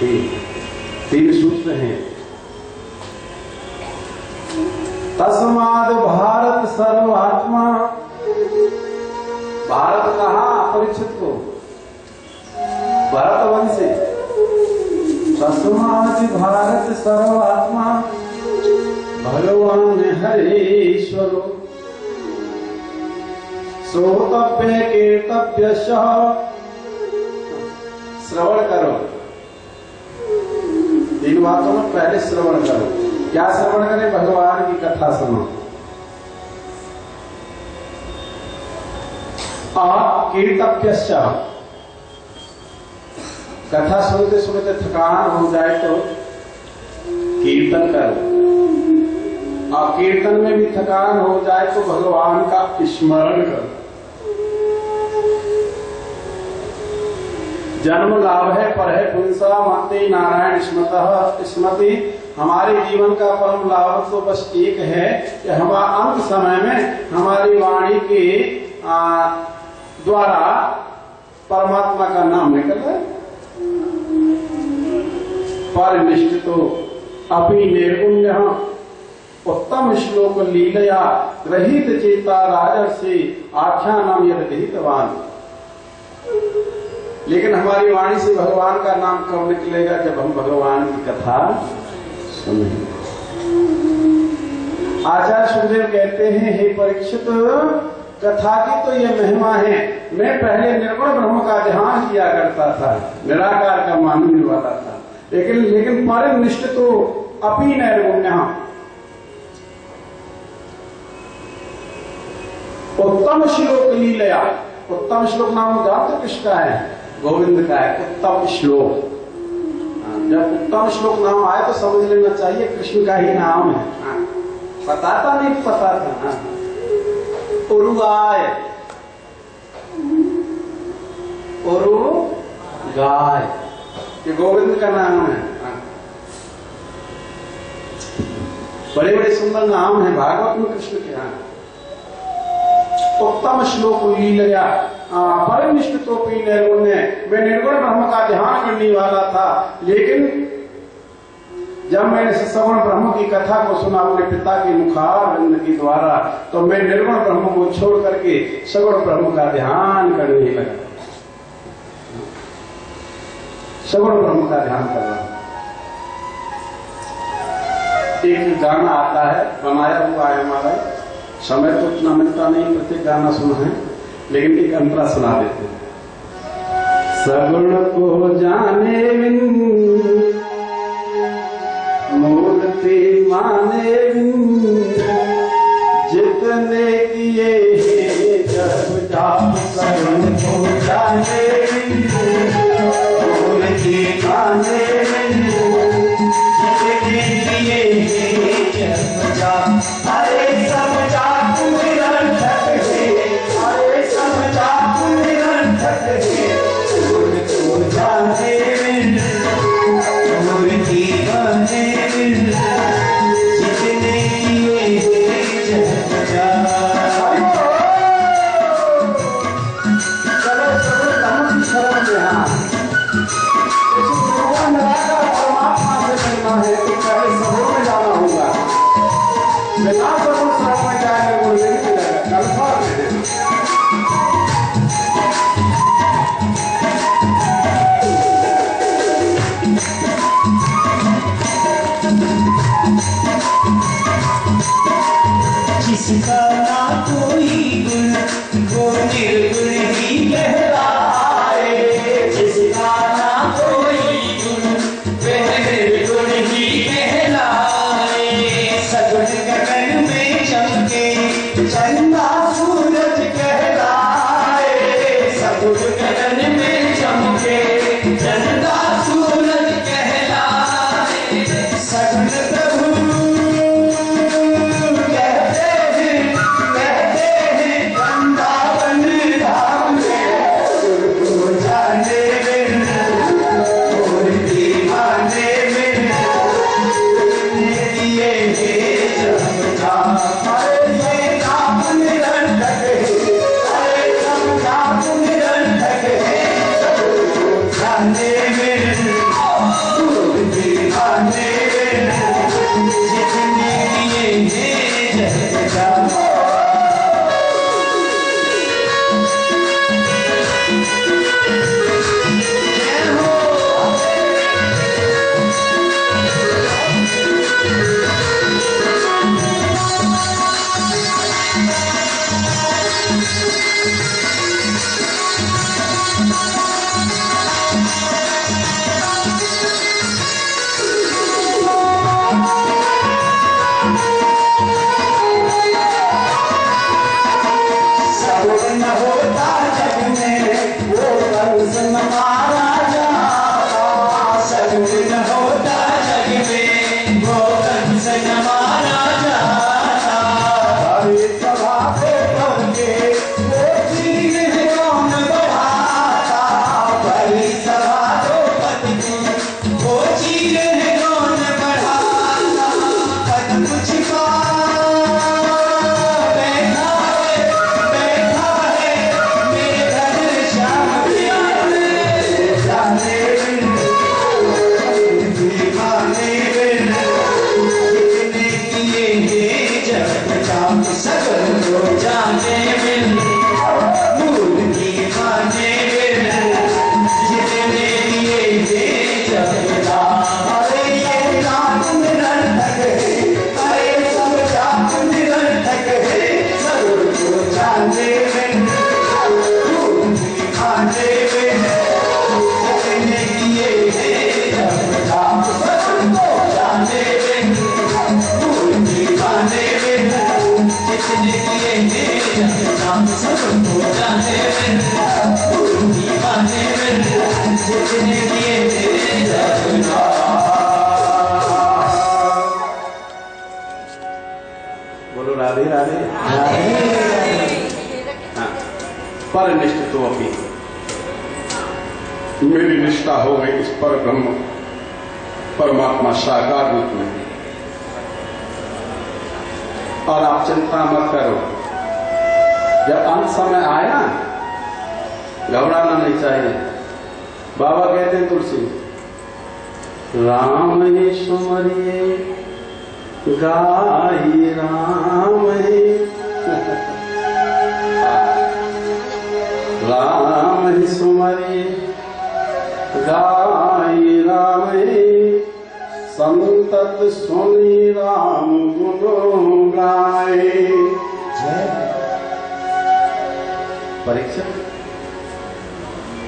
तीन सूत्र हैं। तस्माद भारत सर्वात्मा, भारत कहा अपरिचित को, भरतवंशी। तस्माद भारत सर्वात्मा भगवान हरीश्वरो श्रोतव्य कीर्तव्य। श्रवण करो, तीन बातों में पहले श्रवण करो। क्या श्रवण करें? भगवान की कथा सुनो। और कीर्तव्य, कथा सुनते सुनते थकान हो जाए तो कीर्तन करो, और कीर्तन में भी थकान हो जाए तो भगवान का स्मरण करो। जन्म लाभ है पर है पुंसा मति नारायण स्मृतः स्मृति। हमारे जीवन का परम लाभ तो बस एक है कि हम अंत समय में हमारी वाणी के द्वारा परमात्मा का नाम निकले। पर निष्ठितो अपि निर्गुण्य उत्तम श्लोक लीलया ग्रहित चेता राजर्षि आख्यानम यद विहितवान। लेकिन हमारी वाणी से भगवान का नाम कब निकलेगा? जब हम भगवान की कथा सुनेंगे। आचार्य सुखदेव कहते हैं, हे परीक्षित, कथा की तो ये महिमा है। मैं पहले निर्गुण ब्रह्म का ध्यान किया करता था, निराकार का मानने वाला था, लेकिन परम निष्ठ तो अपि निर्गुण्य उत्तम श्लोक लीलया। उत्तम श्लोक नाम गात्र किसका है? गोविंद का है। उत्तम श्लोक, जब उत्तम श्लोक नाम आए तो समझ लेना चाहिए कृष्ण का ही नाम है। पता था नहीं? पता था। उरुगाय, उरुगाय, ये गोविंद का नाम है। बड़े बड़े सुंदर नाम है भागवत में कृष्ण के। यहाँ उत्तम श्लोक लीलया परम निष्ठतोपि निर्गुण्य। मैं निर्गुण ब्रह्म का ध्यान करने वाला था, लेकिन जब मैंने श्रवण ब्रह्म की कथा को सुना अपने पिता के मुखारविंद के द्वारा, तो मैं निर्गुण ब्रह्म को छोड़ करके सगुण ब्रह्म का ध्यान करने लगा। सगुण ब्रह्म का ध्यान कर रहा। एक गाना आता है, बनाया हुआ है हमारा, समय तो उतना मिलता नहीं प्रत्येक गाना सुना है, लेकिन एक अंतरा सुना देते हैं। सगुण को जाने बिन मूर्ति माने बिन, जितने किए जब जाप सगुण को जाने बिन मूर्ति माने बिन, जितने किए जब जाप। अरे सब जाप निरंतर है, अरे सब जाप निरंतर है, उनको जाने बिन मूर्ति बने बिन, जितने किए जब जाप। चलो सगुण ब्रह्म की शरण में। हाँ, परमात्मा से मिलना है तो पहले सगुण में जाना होगा। बिना सगुण शरण में जाएंगे वो नहीं मिलेगा, कन्फर्म है। जिसका ना कोई गुण वो निर्गुण ही कहलाए, जिसका ना कोई गुण वह निर्गुण ही कहलाए। सगुण गगन में चमके चंदा सूरज कहलाए, सगुण गगन में चमके चंदा सूरज कहलाए। सगुण प्रभु जितने दिए मेरे जगन्नाथ। बोलो राधे राधे। हाँ, पर निष्ठ तो अभी मेरी निष्ठा हो गई इस पर ब्रह्म परमात्मा साकार रूप में। और आप चिंता मत करो, जब अंत समय आए ना, घबराना नहीं चाहिए। बाबा कहते हैं तुलसी, राम ही सुमरिए गाई राम ही राम ही सुमरिए गाई राम ही, संतत सुनी राम गुण गाए। परीक्षित,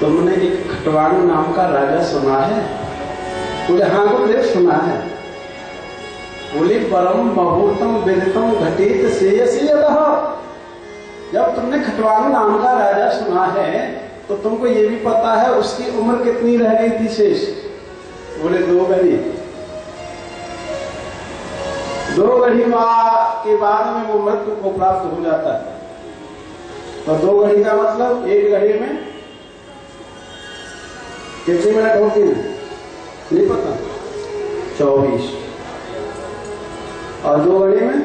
तुमने एक खटवाणी नाम का राजा सुना है? बोले हाँ गुरुदेव सुना है। बोले परम मुहूर्तम विदितम घटित श्रेयसी यतः। जब तुमने खटवाणी नाम का राजा सुना है तो तुमको ये भी पता है उसकी उम्र कितनी रह गई थी शेष? बोले 2 घड़ी। 2 घड़ी के बाद में वो मृत्यु को प्राप्त हो जाता है। तो 2 घड़ी का मतलब 1 घड़ी में कितने मिनट होती है नहीं पता, 24। और 2 घड़ी में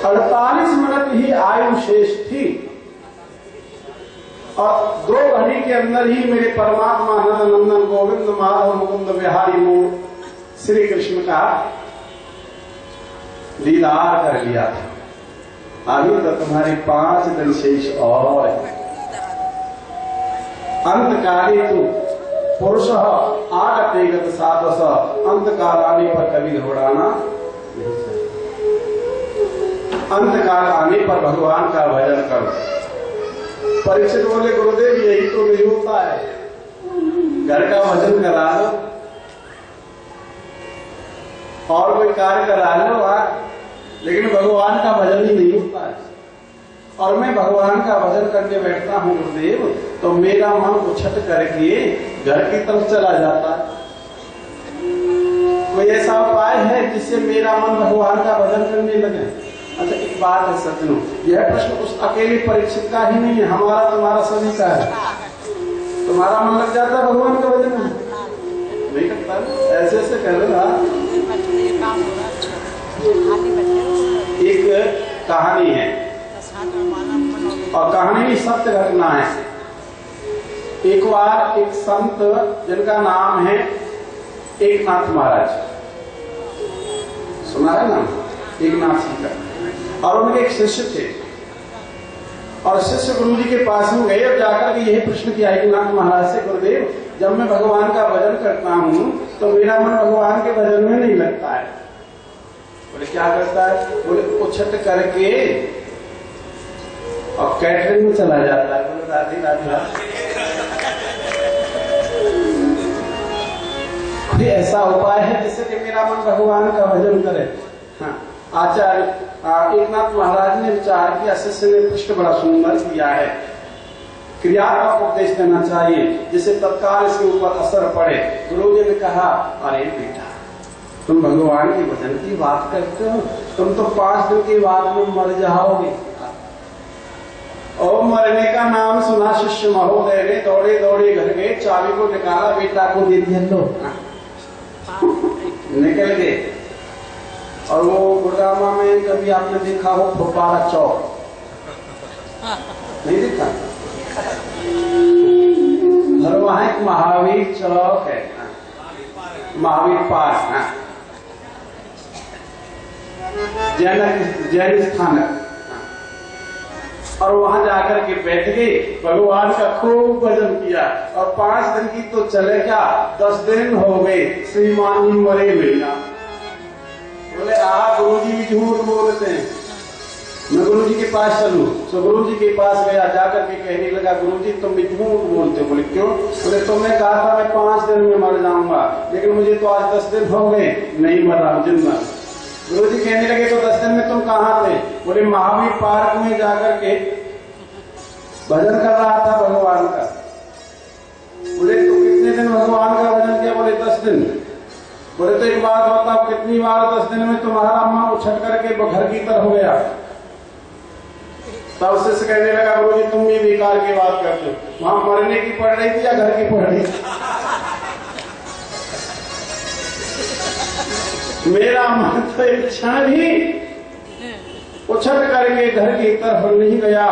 48 मिनट ही आयु शेष थी। और 2 घड़ी के अंदर ही मेरे परमात्मा नंद नंदन गोविंद माधव मुकुंद बिहारी मूल श्री कृष्ण का दीदार कर लिया था। अभी तो तुम्हारे 5 दिन शेष और है। अंतकाली तू पुरुष आगते गत साधस, अंतकाल आने पर कभी घबराना नहीं चाहिए। अंतकाल आने पर भगवान का भजन करो। परीक्षित बोले गुरुदेव यही तो नहीं होता है, घर का भजन करा लो और कोई कार्य करा लो लेकिन भगवान का भजन ही नहीं होता है। और मैं भगवान का भजन करके बैठता हूँ गुरुदेव, तो मेरा मन उछट करके घर की तरफ चला जाता है। कोई ऐसा उपाय है जिससे मेरा मन भगवान का भजन करने लगे? अच्छा एक बात है सज्जनों, यह प्रश्न उस अकेले परीक्षित का ही नहीं है, हमारा तुम्हारा सभी का है। तुम्हारा मन लग जाता है भगवान का भजन में? नहीं लगता? ऐसे ऐसे कर रहा। एक कहानी है और कहानी भी सत्य घटना है। एक बार एक संत जिनका नाम है एकनाथ महाराज, सुना है ना? एकनाथ जी का। और उनके एक शिष्य थे और शिष्य गुरु जी के पास में गए और जाकर के यही प्रश्न किया एकनाथ महाराज से, गुरुदेव जब मैं भगवान का भजन करता हूँ तो मेरा मन भगवान के भजन में नहीं लगता है। बोले क्या करता है? बोले उछट करके और कैटरिंग में चला जाता है। बोले राधे राधे। कोई ऐसा उपाय है जिससे कि मेरा मन भगवान का भजन करे? हाँ, आचार्य एकनाथ महाराज ने विचार किया, शिष्य ने प्रश्न बड़ा सुंदर किया है, क्रियात्मक उपदेश देना चाहिए जिससे तत्काल इसके ऊपर असर पड़े। गुरु जी ने कहा, अरे बेटा तुम भगवान के भजन की बात करते हो, तुम तो 5 दिन के बाद में मर जाओगे। और मरने का नाम सुना शिष्य महोदय ने दौड़े दौड़े घर गए, चाबी को निकाला, बेटा को दे दिया, लो निकल गए। और वो गुड़गामा में कभी आपने देखा हो फुब्बारा चौक? नहीं देखा? और वहां एक महावीर चौक है, महावीर पार्क, जैन स्थानक। और वहां जाकर के बैठ गए, भगवान का खूब भजन किया। और 5 दिन की तो चले क्या, 10 दिन हो गए, श्रीमान जी मरे भैया। बोले गुरु जी भी झूठ बोलते हैं, मैं गुरु जी के पास चलूं? तो गुरु जी के पास गया, जाकर के कहने लगा, गुरु जी तुम भी झूठ बोलते हो। बोले क्यों? बोले तुमने कहा था मैं 5 दिन में मर जाऊंगा, लेकिन मुझे तो आज 10 दिन हो गए, नहीं मर रहा हूं, जिंदा। गुरु जी कहने लगे तो 10 दिन में तुम कहाँ थे? बोले महावीर पार्क में जाकर के भजन कर रहा था भगवान का। दिन। बोले तो एक बात बताओ, कितनी बार 10 दिन में तुम्हारा मन उछट करके घर की तरफ हो गया? तब से कहने लगा, गुरु जी तुम भी बेकार की बात करते हो, वहां मरने की पड़ रही थी या घर की पड़ रही थी? मेरा मन तो एक क्षण भी उछट करके घर की तरफ नहीं गया।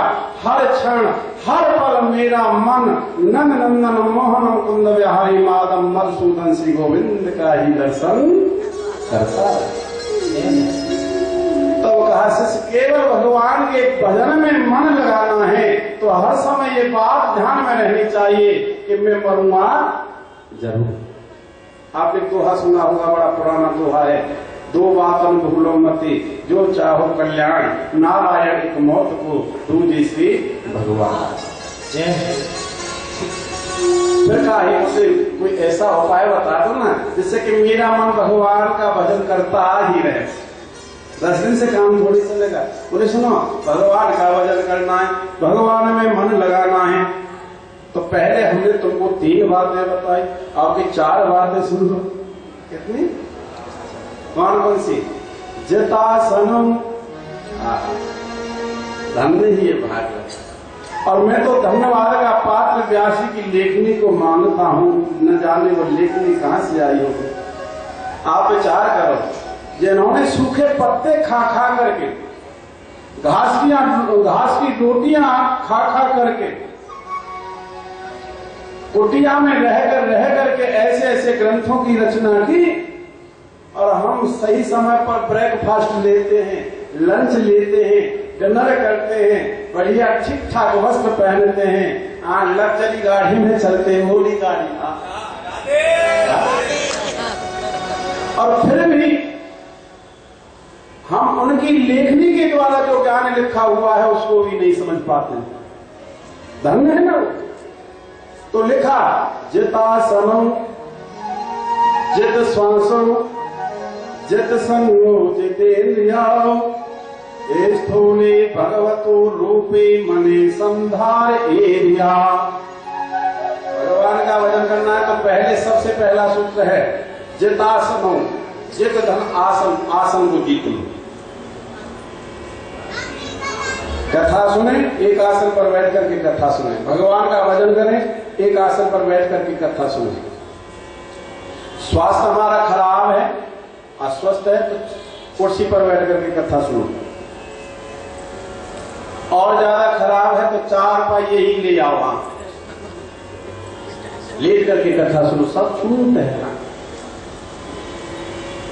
हर क्षण हर पल मेरा मन नंद नंदन मोहन कुंद विहारी माधव मधुसूदन श्री गोविंद का ही दर्शन करता। तो कहा शिष्य केवल भगवान के भजन में मन लगाना है तो हर समय ये बात ध्यान में रहनी चाहिए कि मैं मरूंगा जरूर। आपने दोहा सुना होगा, बड़ा पुराना दोहा है, 2 बातों भूलो मती, जो चाहो कल्याण, नारायण एक मौत को, दूजी श्री भगवान। फिर कहा मुझे कोई ऐसा उपाय बता दो ना जिससे कि मेरा मन भगवान का भजन करता ही रहे। 10 दिन से काम थोड़ी चलेगा। बोले सुनो, भगवान का भजन करना है, भगवान में मन लगाना है, तो पहले हमने तुमको 3 बातें बताई, आपकी 4 बातें सुन लो। कितनी? कौन कौन सी? जितासनम, धन्य ही ये भाग। और मैं तो धन्यवाद का पात्र व्यासी की लेखनी को मानता हूं, न जाने वो लेखनी कहां से आई होगी। आप विचार करो, जिन्होंने सूखे पत्ते खा खा करके, घास की रोटियां खा खा करके, कुटिया में रह करके ऐसे ऐसे ग्रंथों की रचना की, और हम सही समय पर ब्रेकफास्ट लेते हैं, लंच लेते हैं, डिनर करते हैं, बढ़िया ठीक ठाक वस्त्र पहनते हैं, लग्जरी गाड़ी में चलते हैं, होली गाड़ी। और फिर भी हम उनकी लेखनी के द्वारा जो ज्ञान लिखा हुआ है उसको भी नहीं समझ पाते। धन्य है ना। तो लिखा, जितासनो जित श्वासो जित संगो जितेन्द्रियाओ, स्थूले भगवतो रूपे मने संधार एरिया। भगवान का भजन करना है तो पहले सबसे पहला सूत्र है जितासनो, जित धन आसन, आसन को जीत लो। कथा सुने, एक आसन पर बैठ करके कथा सुने। भगवान का भजन करें, एक आसन पर बैठ करके कथा सुने। स्वास्थ्य हमारा खराब है, अस्वस्थ है, तो कुर्सी पर बैठ करके कथा सुनो। और ज्यादा खराब है तो 4 पाइये ही ले आओ, वहां लेट करके कथा सुनो, सब छूट है।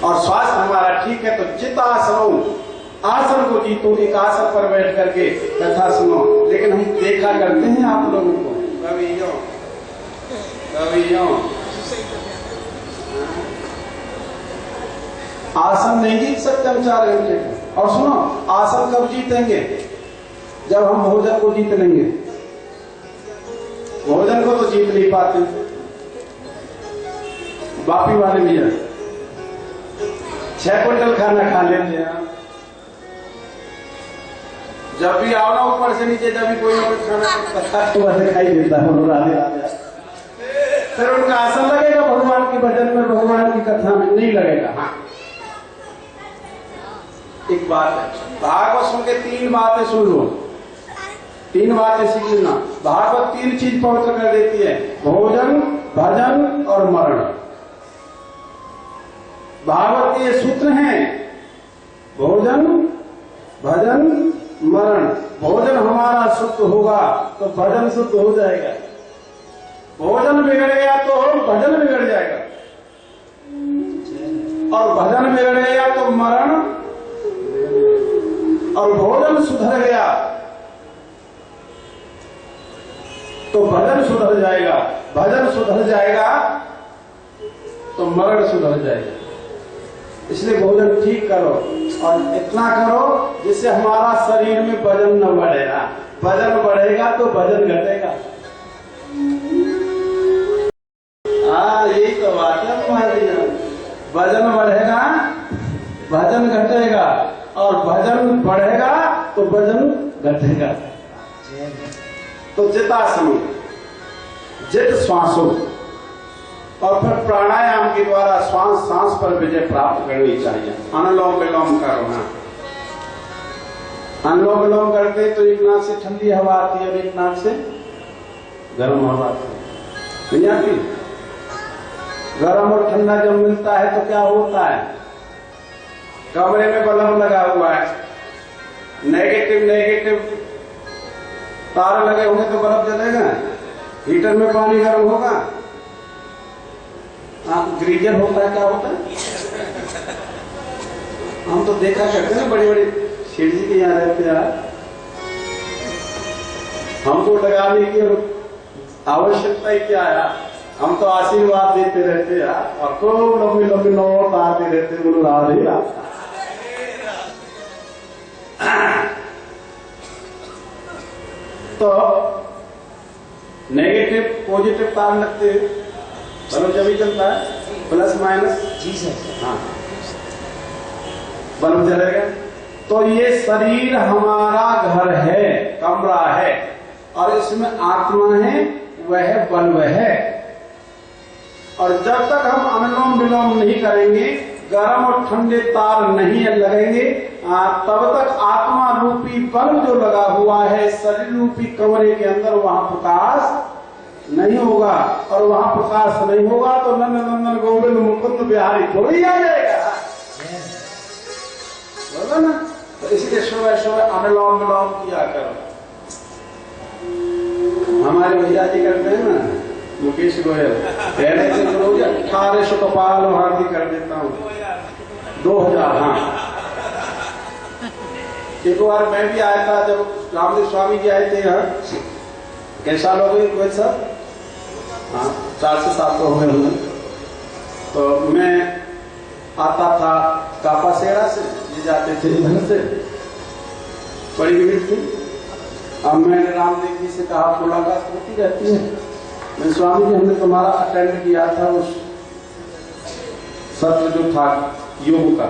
और स्वास्थ्य हमारा ठीक है तो चितासनो, आसन को जीतो, एक आसन पर बैठ करके कथा सुनो। लेकिन हम देखा करते हैं आप लोगों को, कभी यूं आसन नहीं जीत सकते हम 4 घंटे का। और सुनो, आसन कब जीतेंगे? जब हम भोजन को जीत लेंगे। भोजन को तो जीत नहीं पाते। बापी वाले भैया 6 क्विंटल खाना खा लेते हैं। जब भी आओ ना ऊपर से नीचे, जब भी कोई खाना तो दिखाई देता है, फिर उनका आसन लगेगा भगवान के भजन में, भगवान की कथा में नहीं लगेगा। हाँ, एक बात है, भागवत सुन के 3 बातें सुन लो, 3 बातें सीख लेना। भागवत 3 चीज पवित्र कर देती है, भोजन, भजन और मरण। भागवत के ये सूत्र हैं, भोजन, भजन, मरण। भोजन हमारा शुद्ध होगा तो भजन शुद्ध हो जाएगा, भोजन बिगड़ गया तो भजन बिगड़ जाएगा, और भजन बिगड़ गया तो मरण, और भोजन सुधर गया तो भजन सुधर जाएगा, भजन सुधर जाएगा तो मरण सुधर जाएगा। इसलिए भोजन ठीक करो, और इतना करो जिससे हमारा शरीर में वजन न बढ़ेगा। वजन बढ़ेगा तो वजन घटेगा। हाँ, यही तो बात है हमारी। वजन बढ़ेगा, वजन घटेगा, और वजन बढ़ेगा तो वजन घटेगा। तो जितासनो, जित श्वासो, और फिर प्राणायाम के द्वारा श्वास सांस पर विजय प्राप्त करनी चाहिए। अनुलोम विलोम करना। अनुलोम विलोम करते तो एक नाक से ठंडी हवा आती है और एक नाक से गर्म हवा आती है, नहीं आती? गर्म और ठंडा जब मिलता है तो क्या होता है? कमरे में बल्ब लगा हुआ है, नेगेटिव तार लगे होंगे तो बल्ब जलेगा। हीटर में पानी गर्म होगा, ग्रीजर होता है, क्या होता है? हम तो देखा करते हैं बड़ी बड़ी शेर जी के यहाँ रहते यार, हमको लगाने की आवश्यकता ही क्या है? हम तो आशीर्वाद देते रहते यार, और खूब लंबी लंबी नोट आते रहते, बोलो राधे राधे। तो नेगेटिव पॉजिटिव तार लगते बल्ब जब ही चलता है, प्लस माइनस। जी सर। हाँ, बल्ब जलेगा। तो ये शरीर हमारा घर है, कमरा है, और इसमें आत्मा है, वह बल्ब है। और जब तक हम अनुलोम विलोम नहीं करेंगे, गर्म और ठंडे तार नहीं लगेंगे, तब तक आत्मा रूपी बल्ब जो लगा हुआ है शरीर रूपी कमरे के अंदर, वहां प्रकाश नहीं होगा। और वहां प्रकाश नहीं होगा तो नंद नंदन गोविंद मुकुंद बिहारी थोड़ी आ जाएगा, बोला ना? तो इसलिए सुबह सुबह अनुलोम विलोम किया करो। हमारे भैया जी करते हैं ना, मुकेश गोयल, पहले से रोज 1800 कपाल हाथी कर देता हूँ, 2000। हाँ, एक बार मैं भी आया था जब रामदेव स्वामी जी आए थे यहाँ। कैसा लोग कोई सब? हाँ, 4 से 7 हो गए होंगे। तो मैं आता था कापासेरा से, ये जाते थे इधर से, बड़ी भीड़ थी। अब मैंने रामदेव जी से कहा, मुलाकात होती रहती है, मैं स्वामी जी हमने तुम्हारा अटेंड किया था उस सत्र जो था योग का,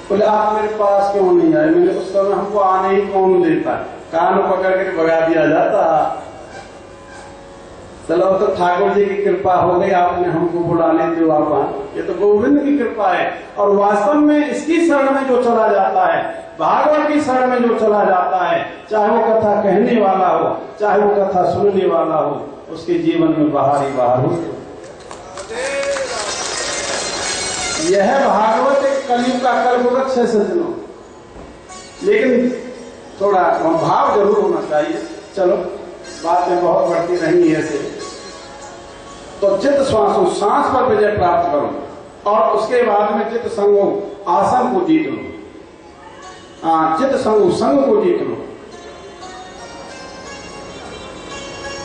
बोले आप मेरे पास क्यों नहीं आए? मैंने उस समय हमको आने ही कौन देता, कान पकड़ के भगा दिया जाता। चलो तो ठाकुर जी की कृपा हो गई, आपने हमको बुलाने दो आप। ये तो गोविंद की कृपा है। और वास्तव में इसकी शरण में जो चला जाता है, भागवत की शरण में जो चला जाता है, चाहे वो कथा कहने वाला हो, चाहे वो कथा सुनने वाला हो, उसके जीवन में बाहर ही बाहर हो। यह भागवत एक कलयुग का कल्पवृक्ष है सज्जनों, लेकिन थोड़ा भाव जरूर होना चाहिए। चलो बातें बहुत बढ़ती रहेंगी ऐसे। तो चित्त श्वासो, सांस पर विजय प्राप्त करो, और उसके बाद में चित्त संगो, आसन को जीत लो। चित्त संगो, संग को जीत लो।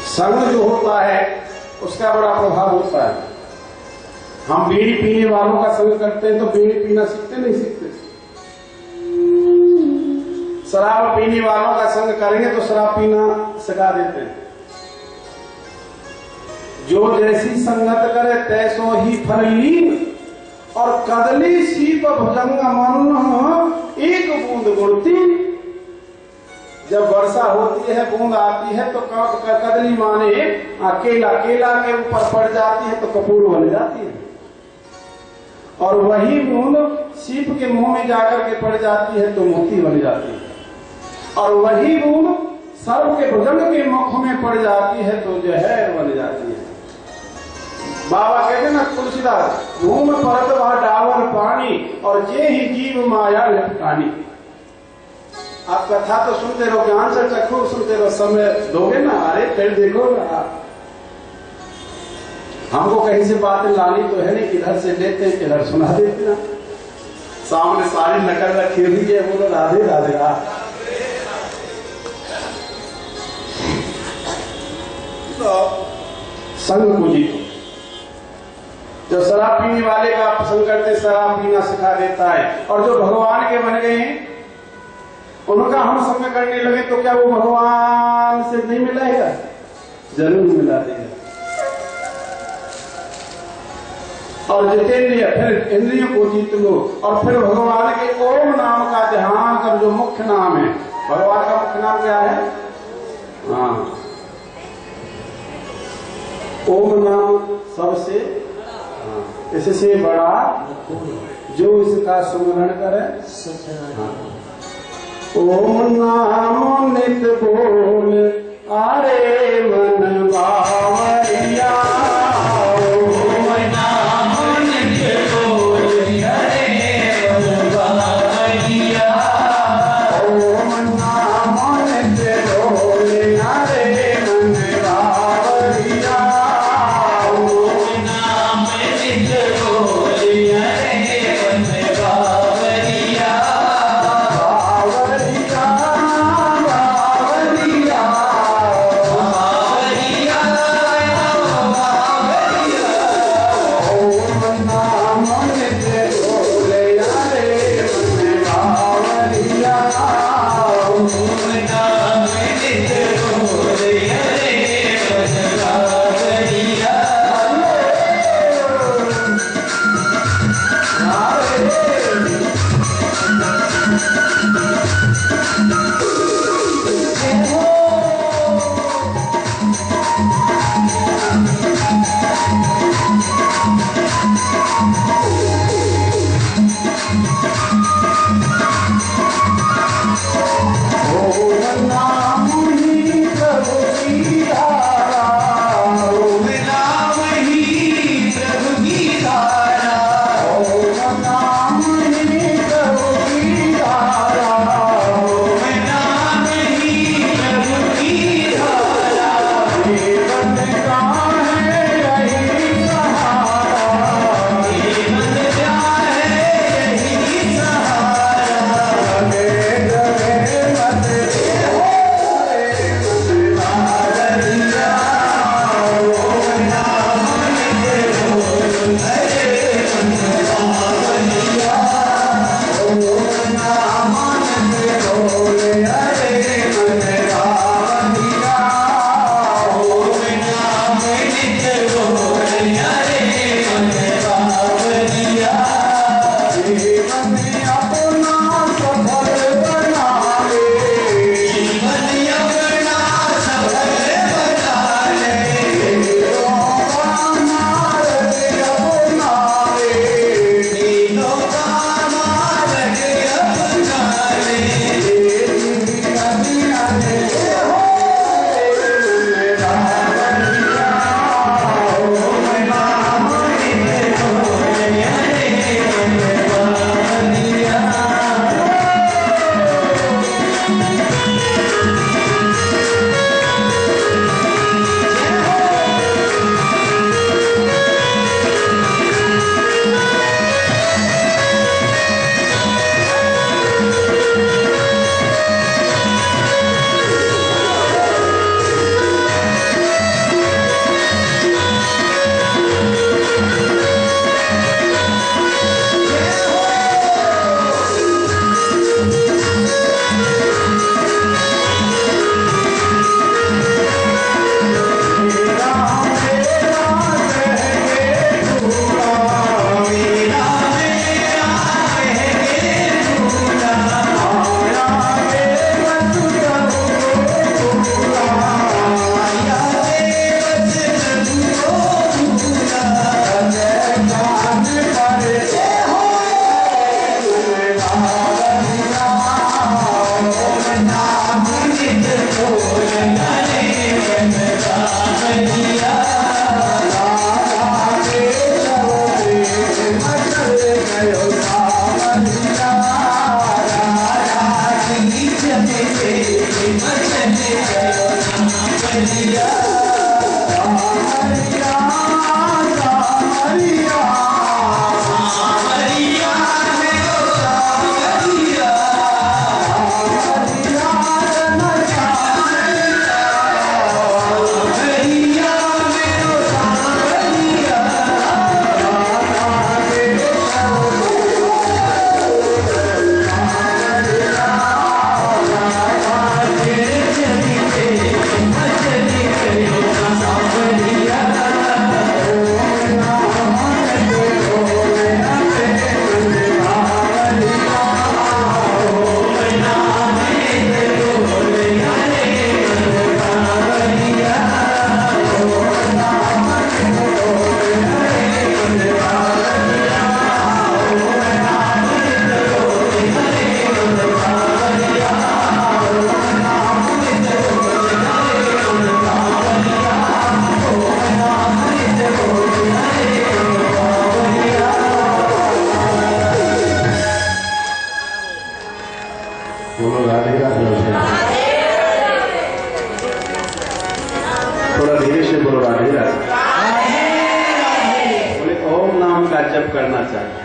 संग जो होता है उसका बड़ा प्रभाव होता है। हम बीड़ी पीने वालों का संग करते हैं तो बीड़ी पीना सीखते नहीं सीखते। शराब पीने वालों का संग करेंगे तो शराब पीना सिखा देते हैं। जो जैसी संगत करे तैसो ही फल लीन, और कदली सीप भुजंग मन एक बूंद गुणती। जब वर्षा होती है, बूंद आती है तो कदली माने केला, केला के ऊपर पड़ जाती है तो कपूर बन जाती है, और वही बूंद सीप के मुंह में जाकर के पड़ जाती है तो मोती बन जाती है, और वही बूंद सर्प के भुजंग के मुख में पड़ जाती है तो जहर बन जाती है। बाबा कहते ना तुलसीदास, घूम परत वह डावर पानी, और जे ही जीव माया लपटानी। आप कथा तो सुनते रहो, ज्ञान से चक्षु सुनते रहो, समय दोगे ना? अरे फिर देखो ना, हमको कहीं से बातें लानी तो है नहीं, किधर से लेते हैं किधर सुना देते ना। सामने सारी नकल रखी हुई है, बोलो राधे राधे राधे। तो संग को जीतो। जो शराब पीने वाले का पसंद करते शराब पीना सिखा देता है, और जो भगवान के बन गए हैं उनका हम संग करने लगे तो क्या वो भगवान से नहीं मिलाएगा? जरूर मिला देगा। और जितेंद्रिय, फिर इंद्रियों को जीत लो, और फिर भगवान के ओम नाम का ध्यान कर, जो मुख्य नाम है। भगवान का मुख्य नाम क्या है? हाँ, ओम नाम सबसे इससे बड़ा जो इसका सुमरण करे। ओम नाम नित बोल आरे मन बावरिया। ओम नाम नित बोल आरे मन बावरिया। ओम नाम नित बोल आरे मन बावरिया। ओम नाम नित बोल आरे मन बावरिया। बावरिया बावरिया जप करना चाहिए।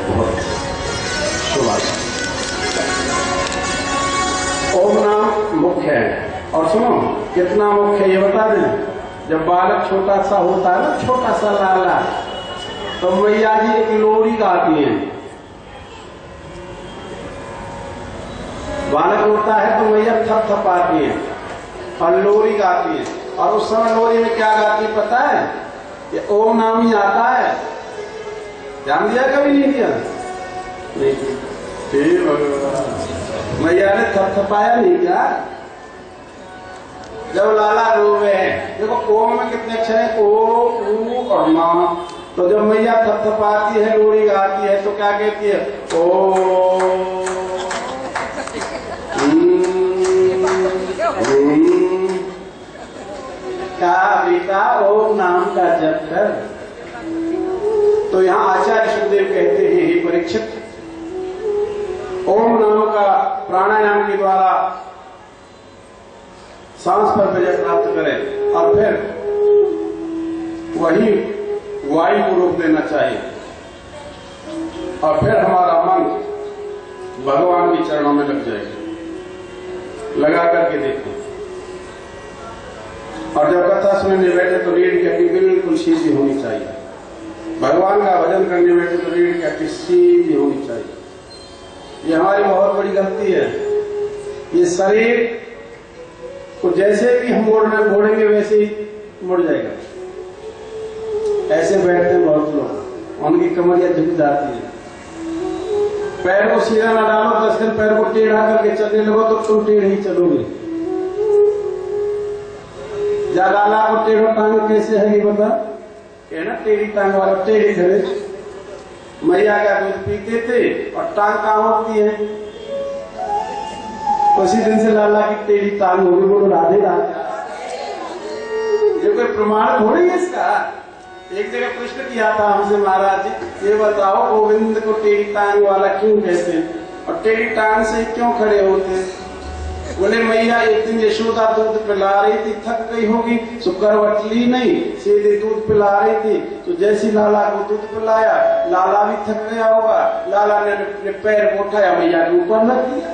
बहुत शुभ। ओम नाम मुख्य है। और सुनो कितना मुख्य है ये बता दें। जब बालक छोटा सा होता है ना, छोटा सा लाला, तो मैया जी एक लोरी गाती हैं। बालक होता है तो मैया थपथपाती है और लोरी गाती है। और उस समय लोरी में क्या गाती है पता है? ये ओम नाम ही आता है। ध्यान दिया कभी नहीं दिया? नहीं। मैया ने थपथपाया नहीं क्या? जब लाला रोवे हैं, देखो ओम में कितने अक्षर है? ओ, ऊ और माँ। तो जब मैया थपथपाती है, लोरी गाती है, तो क्या कहती है? ओ क्या बेटा ओम नाम का जप कर। तो यहाँ आचार्य सुखदेव कहते हैं, हे परीक्षित, ओम नाम का प्राणायाम के द्वारा सांस पर विजय प्राप्त करें और फिर वही वायु को रोक देना चाहिए और फिर हमारा मन भगवान के चरणों में लग जाएगा। लगा करके देखो। और जब कथा सुनने बैठे तो रीढ़ की हड्डी बिल्कुल सीधी होनी चाहिए। भगवान का भजन करने बैठे तो रीढ़ की हड्डी सीधी होनी चाहिए। ये हमारी बहुत बड़ी गलती है। ये शरीर को जैसे भी हम मोड़ेंगे वैसे ही मुड़ जाएगा। ऐसे बैठते हैं बहुत लोग, उनकी कमरियां झुक जाती है। पैर को सीधा ना डालो, 10 दिन पैर को टेढ़ा करके चलने लगो तो तुम टेढ़े ही चलोगे। लाला को टेढ़ो टांग कैसे है ये बता? ना टेढ़ी टांग वाला टेढ़ी खड़े। मैया का दूध पीते थे और टांग कहाँ होती है? उसी दिन से लाला की टेढ़ी टांग होगी। बोलो राधे राधे। ये कोई प्रमाण थोड़ी है इसका। एक जगह प्रश्न किया था हमसे महाराज जी, ये बताओ गोविंद को टेढ़ी टांग वाला क्यों कहते हैं और टेढ़ी टांग से क्यों खड़े होते हैं? बोले मैया एक दिन यशोदा दूध पिला रही थी, थक गई होगी, शुक्र वटली नहीं, सीधे दूध पिला रही थी। तो जैसी लाला को दूध पिलाया, लाला भी थक गया होगा, लाला ने अपने पैर को उठाया, मैया के ऊपर रख दिया।